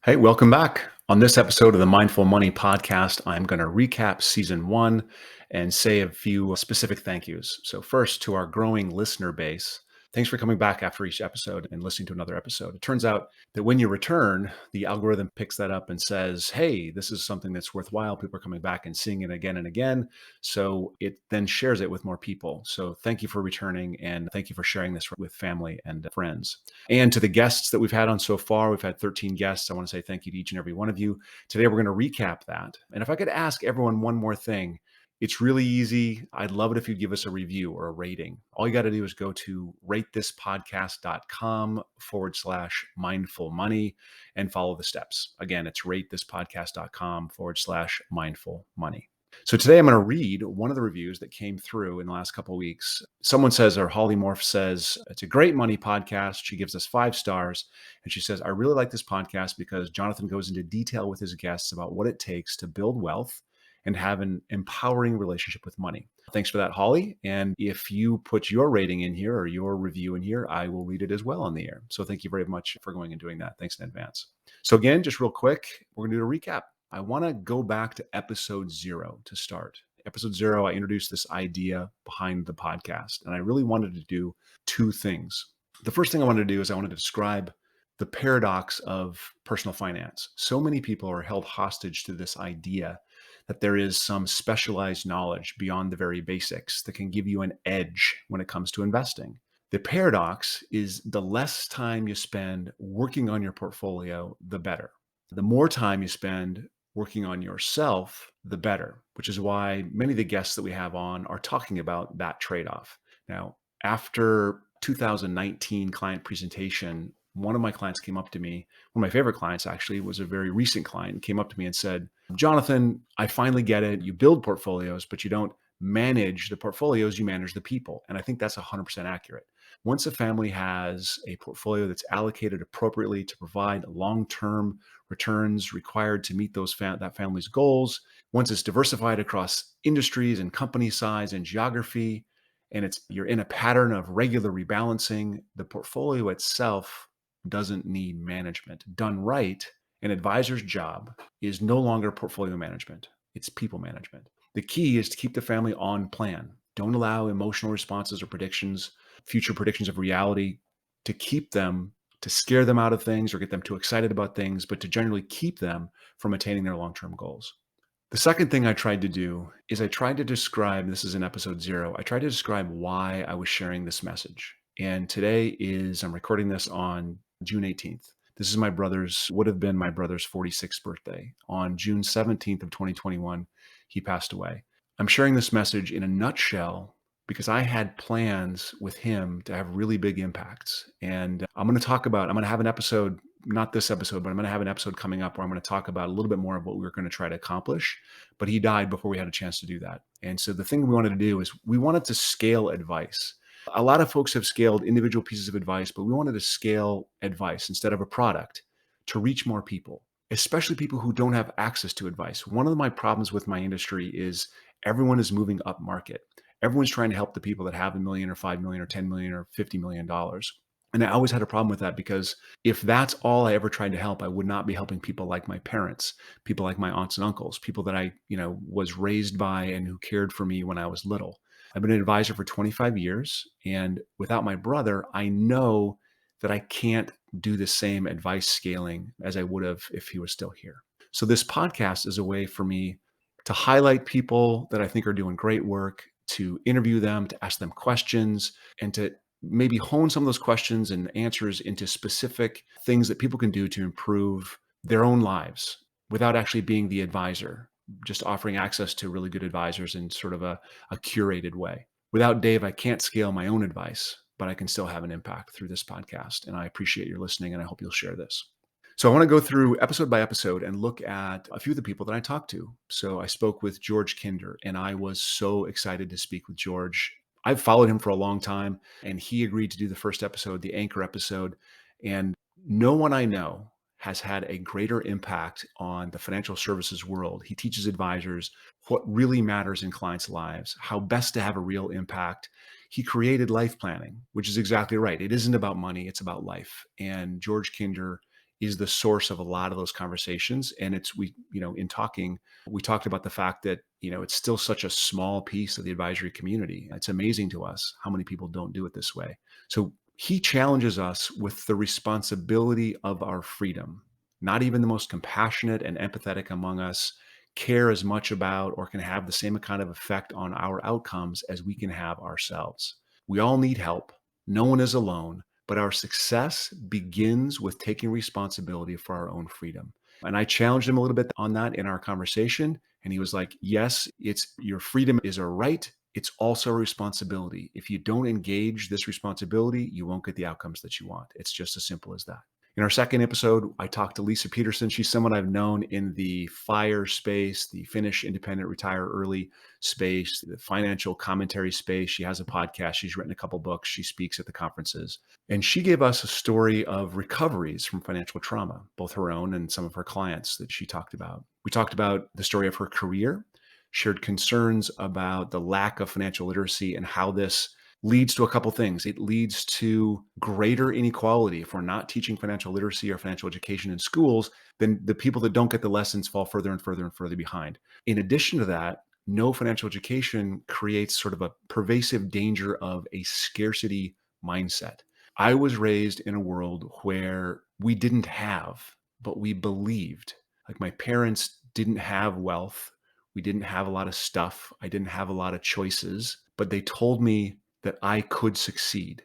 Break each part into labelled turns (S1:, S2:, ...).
S1: Hey, welcome back. On this episode of the Mindful Money podcast, I'm going to recap season one and say a few specific thank yous. So, first, to our growing listener base, thanks for coming back after each episode and listening to another episode. It turns out that when you return, the algorithm picks that up and says, hey, this is something that's worthwhile. People are coming back and seeing it again and again. So, it then shares it with more people. So, thank you for returning and thank you for sharing this with family and friends. And to the guests that we've had on so far, we've had 13 guests. I want to say thank you to each and every one of you. Today, we're going to recap that. And if I could ask everyone one more thing, it's really easy. I'd love it if you'd give us a review or a rating. All you got to do is go to ratethispodcast.com/mindful money and follow the steps. Again, it's ratethispodcast.com/mindful money. So today I'm going to read one of the reviews that came through in the last couple of weeks. Someone says, or Holly Morph says, it's a great money podcast. She gives us 5 stars. And she says, I really like this podcast because Jonathan goes into detail with his guests about what it takes to build wealth and have an empowering relationship with money. Thanks for that, Holly. And if you put your rating in here or your review in here, I will read it as well on the air. So thank you very much for going and doing that. Thanks in advance. So again, just real quick, we're going to do a recap. I want to go back to episode 0 to start. Episode 0, I introduced this idea behind the podcast, and I really wanted to do 2 things. The first thing I wanted to do is I wanted to describe the paradox of personal finance. So many people are held hostage to this idea that there is some specialized knowledge beyond the very basics that can give you an edge when it comes to investing. The paradox is the less time you spend working on your portfolio, the better. The more time you spend working on yourself, the better, which is why many of the guests that we have on are talking about that trade-off. Now, after 2019 client presentation, one of my clients came up to me, one of my favorite clients actually was a very recent client, came up to me and said, Jonathan, I finally get it. You build portfolios, but you don't manage the portfolios, you manage the people. And I think that's 100% accurate. Once a family has a portfolio that's allocated appropriately to provide long-term returns required to meet that family's goals, once it's diversified across industries and company size and geography, and you're in a pattern of regular rebalancing, the portfolio itself doesn't need management. Done right, an advisor's job is no longer portfolio management. It's people management. The key is to keep the family on plan. Don't allow emotional responses or future predictions of reality to scare them out of things or get them too excited about things, but to generally keep them from attaining their long-term goals. The second thing I tried to do is I tried to describe, this is in episode 0, I tried to describe why I was sharing this message. And I'm recording this on June 18th. This is would have been my brother's 46th birthday. On June 17th of 2021, he passed away. I'm sharing this message in a nutshell because I had plans with him to have really big impacts. And I'm going to have an episode, not this episode, but I'm going to have an episode coming up where I'm going to talk about a little bit more of what we were going to try to accomplish. But he died before we had a chance to do that. And so the thing we wanted to do is we wanted to scale advice. A lot of folks have scaled individual pieces of advice, but we wanted to scale advice instead of a product to reach more people, especially people who don't have access to advice. One of my problems with my industry is everyone is moving up market. Everyone's trying to help the people that have $1 million or $5 million or $10 million or $50 million. And I always had a problem with that because if that's all I ever tried to help, I would not be helping people like my parents, people like my aunts and uncles, people that I, was raised by and who cared for me when I was little. I've been an advisor for 25 years. And without my brother, I know that I can't do the same advice scaling as I would have if he was still here. So this podcast is a way for me to highlight people that I think are doing great work, to interview them, to ask them questions, and to maybe hone some of those questions and answers into specific things that people can do to improve their own lives without actually being the advisor, just offering access to really good advisors in sort of a curated way. Without Dave, I can't scale my own advice, but I can still have an impact through this podcast. And I appreciate your listening, and I hope you'll share this. So I want to go through episode by episode and look at a few of the people that I talked to. So I spoke with George Kinder, and I was so excited to speak with George. I've followed him for a long time, and he agreed to do the first episode, the anchor episode. And no one I know has had a greater impact on the financial services world. He teaches advisors what really matters in clients' lives, how best to have a real impact. He created life planning, which is exactly right. It isn't about money, it's about life. And George Kinder is the source of a lot of those conversations. And in talking, we talked about the fact that, it's still such a small piece of the advisory community. It's amazing to us how many people don't do it this way. So he challenges us with the responsibility of our freedom. Not even the most compassionate and empathetic among us care as much about or can have the same kind of effect on our outcomes as we can have ourselves. We all need help. No one is alone, but our success begins with taking responsibility for our own freedom. And I challenged him a little bit on that in our conversation. And he was like, yes, it's your freedom is a right. It's also a responsibility. If you don't engage this responsibility, you won't get the outcomes that you want. It's just as simple as that. In our second episode, I talked to Leisa Peterson. She's someone I've known in the FIRE space, the Finnish Independent Retire Early space, the financial commentary space. She has a podcast. She's written a couple books. She speaks at the conferences. And she gave us a story of recoveries from financial trauma, both her own and some of her clients that she talked about. We talked about the story of her career, shared concerns about the lack of financial literacy and how this leads to a couple things. It leads to greater inequality. If we're not teaching financial literacy or financial education in schools, then the people that don't get the lessons fall further and further and further behind. In addition to that, no financial education creates sort of a pervasive danger of a scarcity mindset. I was raised in a world where we didn't have, but we believed. Like my parents didn't have wealth. We didn't have a lot of stuff. I didn't have a lot of choices, but they told me that I could succeed.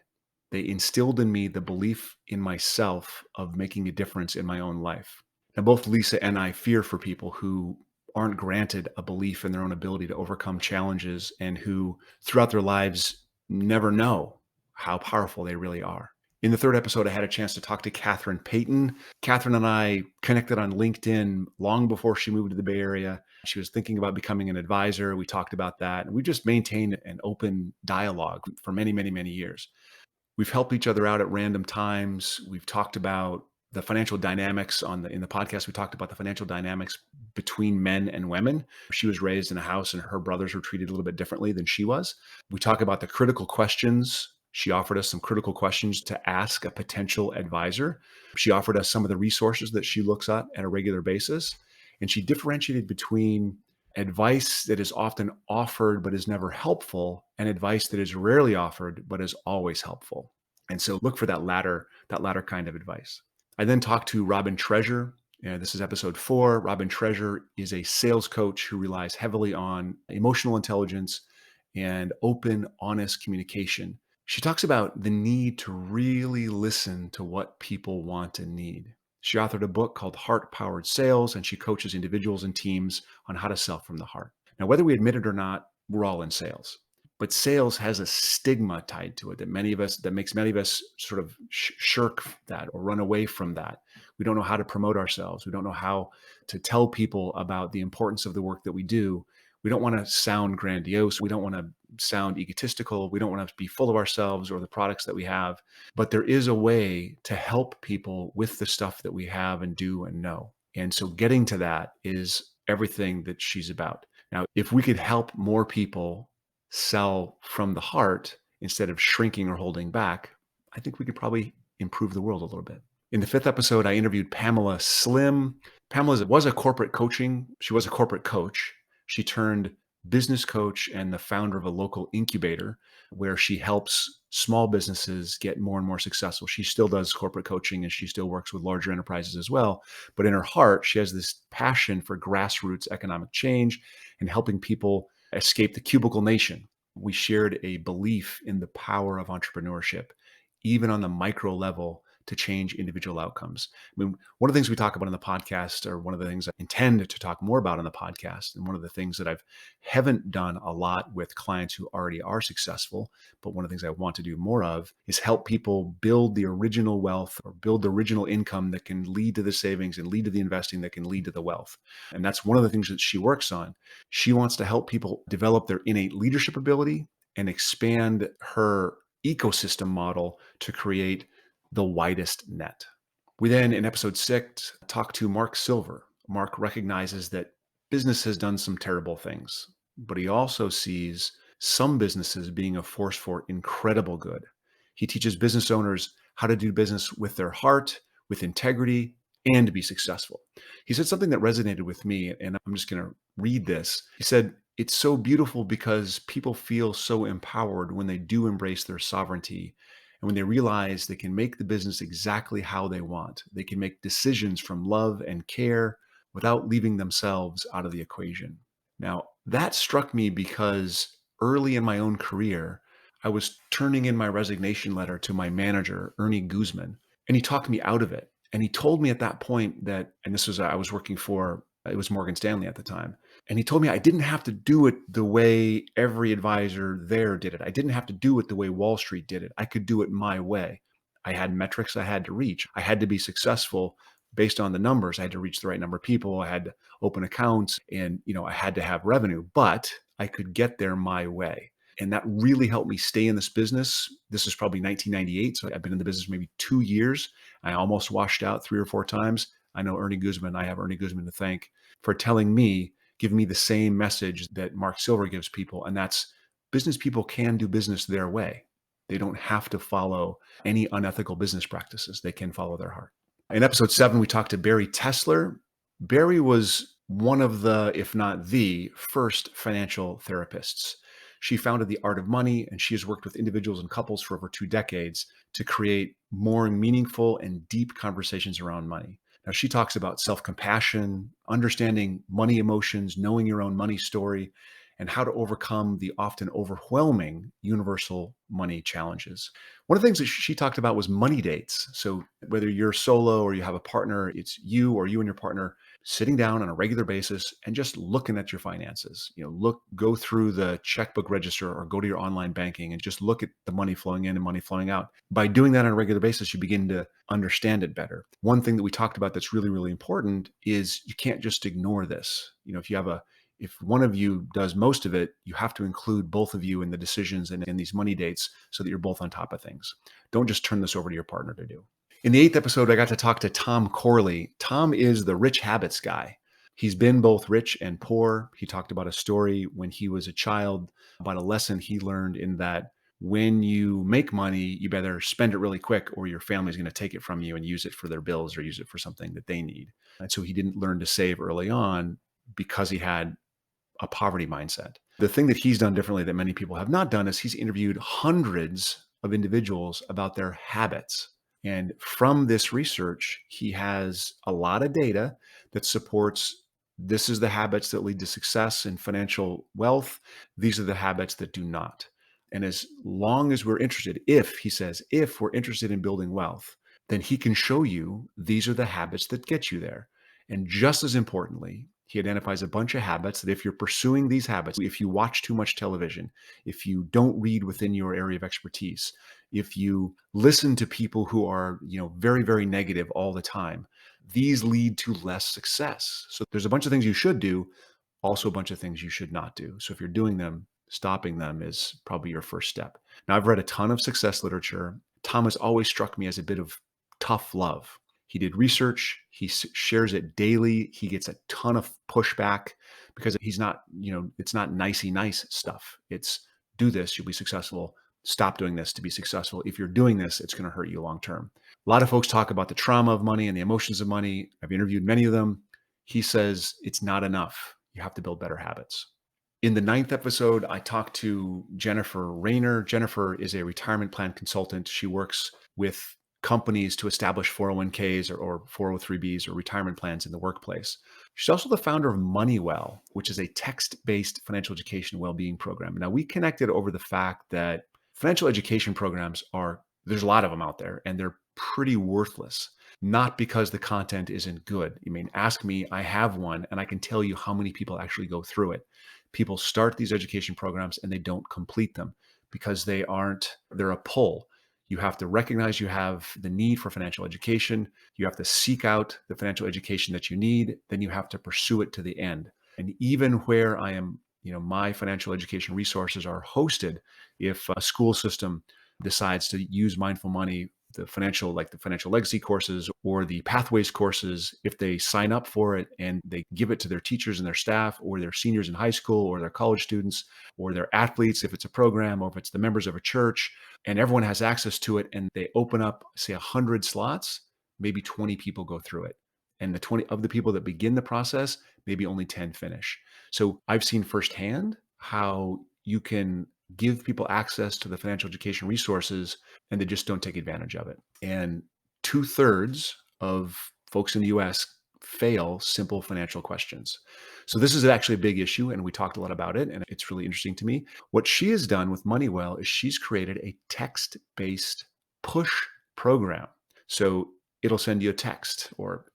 S1: They instilled in me the belief in myself of making a difference in my own life. Now, both Leisa and I fear for people who aren't granted a belief in their own ability to overcome challenges and who throughout their lives never know how powerful they really are. In the third episode, I had a chance to talk to Kathryn Payton. Kathryn and I connected on LinkedIn long before she moved to the Bay Area. She was thinking about becoming an advisor. We talked about that. And we just maintained an open dialogue for many, many, many years. We've helped each other out at random times. We've talked about the financial dynamics in the podcast. We talked about the financial dynamics between men and women. She was raised in a house and her brothers were treated a little bit differently than she was. We talk about the critical questions. She offered us some critical questions to ask a potential advisor. She offered us some of the resources that she looks at a regular basis. And she differentiated between advice that is often offered but is never helpful and advice that is rarely offered but is always helpful. And so look for that latter kind of advice. I then talked to Robin Treasure. This is episode 4. Robin Treasure is a sales coach who relies heavily on emotional intelligence and open, honest communication. She talks about the need to really listen to what people want and need. She authored a book called Heart Powered Sales, and she coaches individuals and teams on how to sell from the heart. Now, whether we admit it or not, we're all in sales. But sales has a stigma tied to it that makes many of us sort of shirk that or run away from that. We don't know how to promote ourselves. We don't know how to tell people about the importance of the work that we do. We don't want to sound grandiose. We don't want to sound egotistical. We don't want to be full of ourselves or the products that we have. But there is a way to help people with the stuff that we have and do and know. And so getting to that is everything that she's about. Now, if we could help more people sell from the heart instead of shrinking or holding back, I think we could probably improve the world a little bit. In the 5th episode, I interviewed Pamela Slim. Pamela was a corporate coaching. She was a corporate coach. She turned business coach and the founder of a local incubator where she helps small businesses get more and more successful. She still does corporate coaching and she still works with larger enterprises as well. But in her heart, she has this passion for grassroots economic change and helping people escape the cubicle nation. We shared a belief in the power of entrepreneurship, even on the micro level, to change individual outcomes. I mean, one of the things we talk about in the podcast, or one of the things I intend to talk more about on the podcast, and one of the things that haven't done a lot with clients who already are successful, but one of the things I want to do more of is help people build the original wealth or build the original income that can lead to the savings and lead to the investing that can lead to the wealth. And that's one of the things that she works on. She wants to help people develop their innate leadership ability and expand her ecosystem model to create the widest net. We then, in episode 6, talked to Mark Silver. Mark recognizes that business has done some terrible things, but he also sees some businesses being a force for incredible good. He teaches business owners how to do business with their heart, with integrity, and to be successful. He said something that resonated with me, and I'm just going to read this. He said, "It's so beautiful because people feel so empowered when they do embrace their sovereignty and when they realize they can make the business exactly how they want. They can make decisions from love and care without leaving themselves out of the equation." Now, that struck me because early in my own career, I was turning in my resignation letter to my manager, Ernie Guzman, and he talked me out of it. And he told me at that point that, and this was, I was working for, it was Morgan Stanley at the time. And he told me I didn't have to do it the way every advisor there did it. I didn't have to do it the way Wall Street did it. I could do it my way. I had metrics I had to reach. I had to be successful based on the numbers. I had to reach the right number of people. I had to open accounts and, I had to have revenue, but I could get there my way. And that really helped me stay in this business. This is probably 1998. So I've been in the business maybe 2 years. I almost washed out 3 or 4 times. I know Ernie Guzman. I have Ernie Guzman to thank for telling me, giving me the same message that Mark Silver gives people. And that's business people can do business their way. They don't have to follow any unethical business practices. They can follow their heart. In episode 7, we talked to Bari Tessler. Bari was one of the, if not the first financial therapists. She founded The Art of Money, and she has worked with individuals and couples for over 2 decades to create more meaningful and deep conversations around money. Now, she talks about self-compassion, understanding money emotions, knowing your own money story, and how to overcome the often overwhelming universal money challenges. One of the things that she talked about was money dates. So whether you're solo or you have a partner, it's you or you and your partner sitting down on a regular basis and just looking at your finances. Go through the checkbook register or go to your online banking and just look at the money flowing in and money flowing out. By doing that on a regular basis, you begin to understand it better. One thing that we talked about that's really, really important is you can't just ignore this. If one of you does most of it, you have to include both of you in the decisions and in these money dates so that you're both on top of things. Don't just turn this over to your partner to do. In the 8th episode, I got to talk to Tom Corley. Tom is the rich habits guy. He's been both rich and poor. He talked about a story when he was a child, about a lesson he learned in that when you make money, you better spend it really quick or your family's going to take it from you and use it for their bills or use it for something that they need. And so he didn't learn to save early on because he had a poverty mindset. The thing that he's done differently that many people have not done is he's interviewed hundreds of individuals about their habits. And from this research, he has a lot of data that supports this is the habits that lead to success and financial wealth. These are the habits that do not. And as long as we're interested, if we're interested in building wealth, then he can show you these are the habits that get you there. And just as importantly, he identifies a bunch of habits that if you're pursuing these habits, if you watch too much television, if you don't read within your area of expertise, if you listen to people who are, very, very negative all the time, these lead to less success. So there's a bunch of things you should do, also a bunch of things you should not do. So if you're doing them, stopping them is probably your first step. Now, I've read a ton of success literature. Tom has always struck me as a bit of tough love. He did research. He shares it daily. He gets a ton of pushback because he's not, it's not nicey nice stuff. It's do this, you'll be successful. Stop doing this to be successful. If you're doing this, it's going to hurt you long term. A lot of folks talk about the trauma of money and the emotions of money. I've interviewed many of them. He says it's not enough. You have to build better habits. In the 9th episode, I talked to Jennifer Rayner. Jennifer is a retirement plan consultant. She works with companies to establish 401ks or 403bs or retirement plans in the workplace. She's also the founder of MoneyWell, which is a text-based financial education well-being program. Now, we connected over the fact that financial education programs there's a lot of them out there, and they're pretty worthless. Not because the content isn't good. Ask me, I have one, and I can tell you how many people actually go through it. People start these education programs and they don't complete them because they're a pull. You have to recognize you have the need for financial education. You have to seek out the financial education that you need. Then you have to pursue it to the end. And even where I am, my financial education resources are hosted, if a school system decides to use mindful money, the financial legacy courses or the pathways courses, if they sign up for it and they give it to their teachers and their staff or their seniors in high school or their college students or their athletes, if it's a program or if it's the members of a church, and everyone has access to it and they open up, say 100 slots, maybe 20 people go through it. And the 20 of the people that begin the process, maybe only 10 finish. So I've seen firsthand how you can give people access to the financial education resources and they just don't take advantage of it. And two-thirds of folks in the US fail simple financial questions. So this is actually a big issue, and we talked a lot about it, and it's really interesting to me. What she has done with Moneywell is she's created a text-based push program. So it'll send you a text, or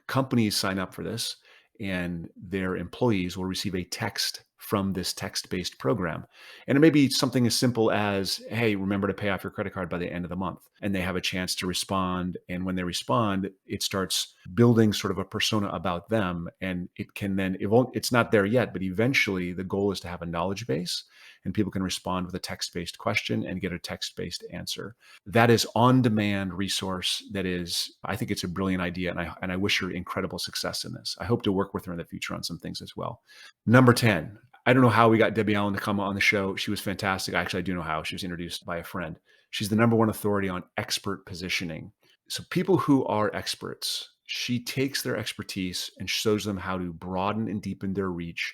S1: companies sign up for this, and their employees will receive a text from this text-based program. And it may be something as simple as, hey, remember to pay off your credit card by the end of the month. And they have a chance to respond. And when they respond, it starts building sort of a persona about them. And it can then, it's not there yet, but eventually the goal is to have a knowledge base and people can respond with a text-based question and get a text-based answer. That is on-demand resource that is, I think it's a brilliant idea. And I wish her incredible success in this. I hope to work with her in the future on some things as well. Number 10, I don't know how we got Debbie Allen to come on the show. She was fantastic. Actually, I do know how. She was introduced by a friend. She's the number one authority on expert positioning. So people who are experts, she takes their expertise and shows them how to broaden and deepen their reach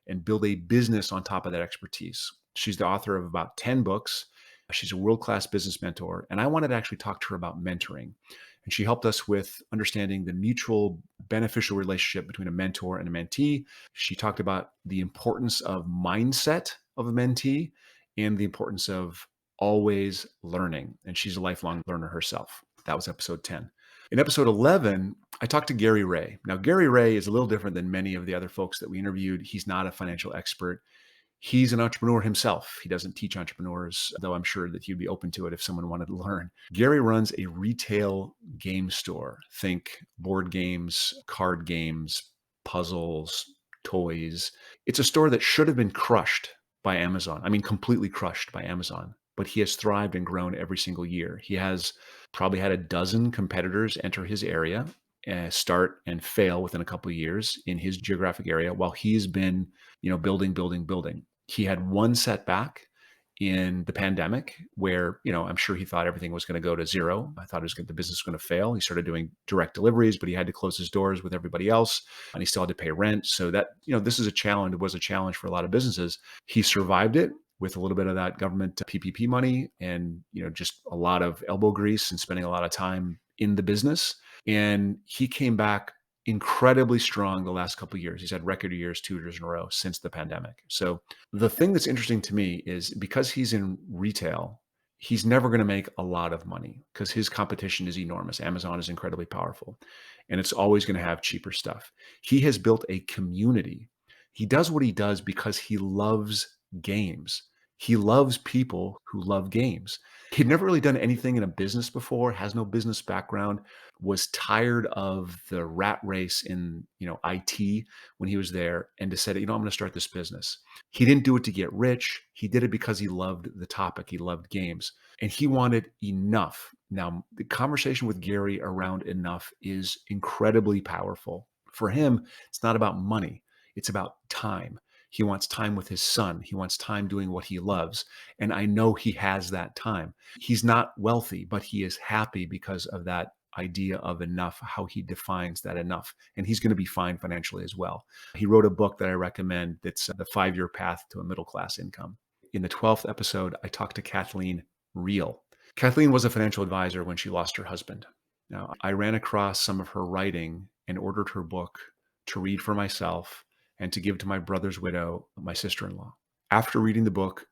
S1: and build a business on top of that expertise. She's the author of about 10 books. She's a world-class business mentor. And I wanted to actually talk to her about mentoring. And she helped us with understanding the mutual beneficial relationship between a mentor and a mentee. She talked about the importance of mindset of a mentee and the importance of always learning. And she's a lifelong learner herself. That was episode 10. In episode 11, I talked to Gary Ray. Now, Gary Ray is a little different than many of the other folks that we interviewed. He's not a financial expert. He's an entrepreneur himself. He doesn't teach entrepreneurs, though I'm sure that he'd be open to it if someone wanted to learn. Gary runs a retail game store. Think board games, card games, puzzles, toys. It's a store that should have been crushed by Amazon. I mean, completely crushed by Amazon. But he has thrived and grown every single year. He has probably had a dozen competitors enter his area, start and fail within a couple of years in his geographic area while he's been, building. He had one setback in the pandemic where, I'm sure he thought everything was going to go to zero. I thought the business was going to fail. He started doing direct deliveries, but he had to close his doors with everybody else and he still had to pay rent. So that, this is a challenge. It was a challenge for a lot of businesses. He survived it with a little bit of that government PPP money and, just a lot of elbow grease and spending a lot of time in the business. And he came back incredibly strong the last couple of years. He's had record years 2 years in a row since the pandemic. So the thing that's interesting to me is because he's in retail, he's never going to make a lot of money because his competition is enormous. Amazon is incredibly powerful and it's always going to have cheaper stuff. He has built a community. He does what he does because he loves games. He loves people who love games. He'd never really done anything in a business before, has no business background, was tired of the rat race in, IT when he was there and decided, I'm going to start this business. He didn't do it to get rich. He did it because he loved the topic. He loved games and he wanted enough. Now, the conversation with Gary around enough is incredibly powerful. For him, it's not about money. It's about time. He wants time with his son. He wants time doing what he loves. And I know he has that time. He's not wealthy, but he is happy because of that idea of enough, how he defines that enough. And he's going to be fine financially as well. He wrote a book that I recommend that's The 5-Year Path to a Middle-Class Income. In the 12th episode, I talked to Katheen Rehl. Kathleen was a financial advisor when she lost her husband. Now, I ran across some of her writing and ordered her book to read for myself and to give to my brother's widow, my sister-in-law. After reading the book,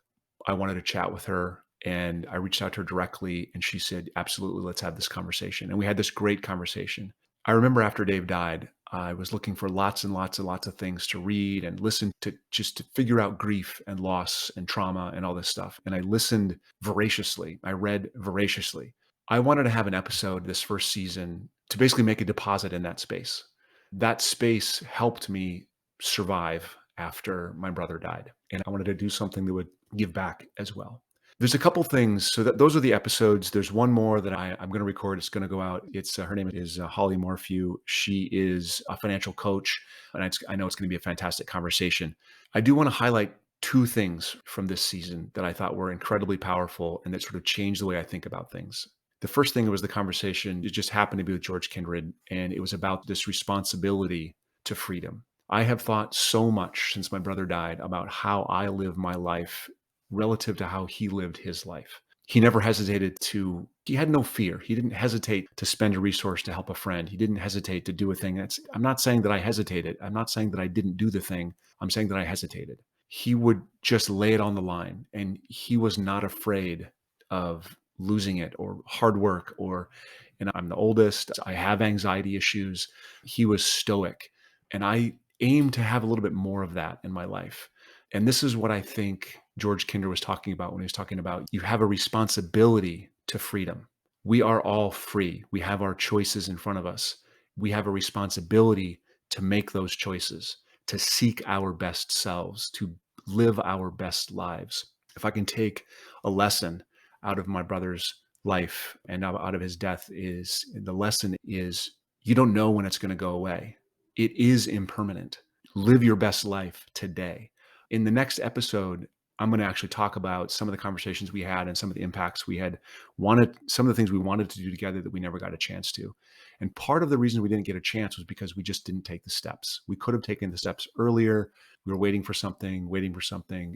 S1: I wanted to chat with her and I reached out to her directly and she said, absolutely, let's have this conversation. And we had this great conversation. I remember after Dave died, I was looking for lots and lots and lots of things to read and listen to just to figure out grief and loss and trauma and all this stuff. And I listened voraciously. I read voraciously. I wanted to have an episode this first season to basically make a deposit in that space. That space helped me survive after my brother died. And I wanted to do something that would give back as well. There's a couple things. So those are the episodes. There's one more that I'm going to record. It's going to go out. It's her name is Holly Morphew. She is a financial coach. And I know it's going to be a fantastic conversation. I do want to highlight 2 things from this season that I thought were incredibly powerful and that sort of changed the way I think about things. The first thing was the conversation. It just happened to be with George Kindred, and it was about this responsibility to freedom. I have thought so much since my brother died about how I live my life relative to how he lived his life. He never hesitated to, he had no fear. He didn't hesitate to spend a resource to help a friend. He didn't hesitate to do a thing. I'm not saying that I hesitated. I'm not saying that I didn't do the thing. I'm saying that I hesitated. He would just lay it on the line, and he was not afraid of losing it or hard work and I'm the oldest. I have anxiety issues. He was stoic, and I aim to have a little bit more of that in my life. And this is what I think George Kinder was talking about when he was talking about you have a responsibility to freedom. We are all free. We have our choices in front of us. We have a responsibility to make those choices, to seek our best selves, to live our best lives. If I can take a lesson out of my brother's life and out of his death, is the lesson is you don't know when it's going to go away. It is impermanent. Live your best life today. In the next episode, I'm going to actually talk about some of the conversations we had and some of the impacts we had wanted, some of the things we wanted to do together that we never got a chance to. And part of the reason we didn't get a chance was because we just didn't take the steps. We could have taken the steps earlier. We were waiting for something,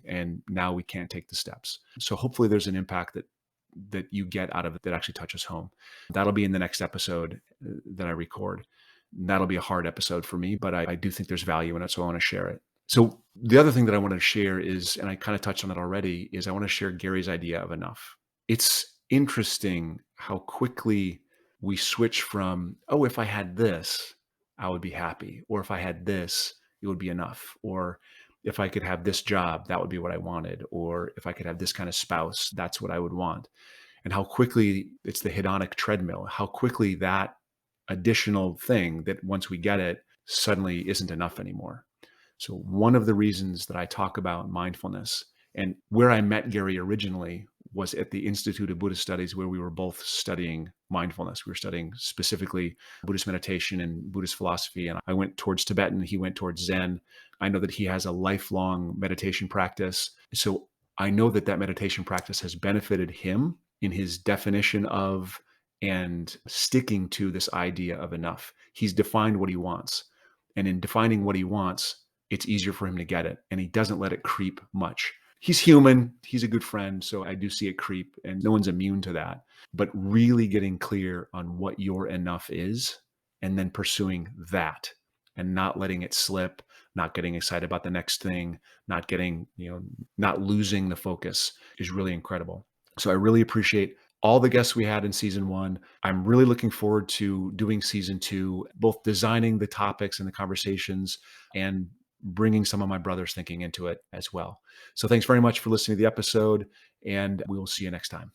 S1: and now we can't take the steps. So hopefully there's an impact that you get out of it that actually touches home. That'll be in the next episode that I record. That'll be a hard episode for me, but I do think there's value in it, so I want to share it. So the other thing that I want to share is, and I kind of touched on it already, is I want to share Gary's idea of enough. It's interesting how quickly we switch from, oh, if I had this, I would be happy. Or if I had this, it would be enough. Or if I could have this job, that would be what I wanted. Or if I could have this kind of spouse, that's what I would want. And how quickly it's the hedonic treadmill, how quickly that additional thing that once we get it suddenly isn't enough anymore. So one of the reasons that I talk about mindfulness, and where I met Gary originally was at the Institute of Buddhist Studies, where we were both studying mindfulness. We were studying specifically Buddhist meditation and Buddhist philosophy. And I went towards Tibetan, he went towards Zen. I know that he has a lifelong meditation practice. So I know that that meditation practice has benefited him in his definition of and sticking to this idea of enough. He's defined what he wants. And in defining what he wants, it's easier for him to get it. And he doesn't let it creep much. He's human. He's a good friend. So I do see it creep, and no one's immune to that. But really getting clear on what your enough is and then pursuing that and not letting it slip, not getting excited about the next thing, not getting, not losing the focus is really incredible. So I really appreciate all the guests we had in season 1. I'm really looking forward to doing season 2, both designing the topics and the conversations and bringing some of my brother's thinking into it as well. So thanks very much for listening to the episode, and we will see you next time.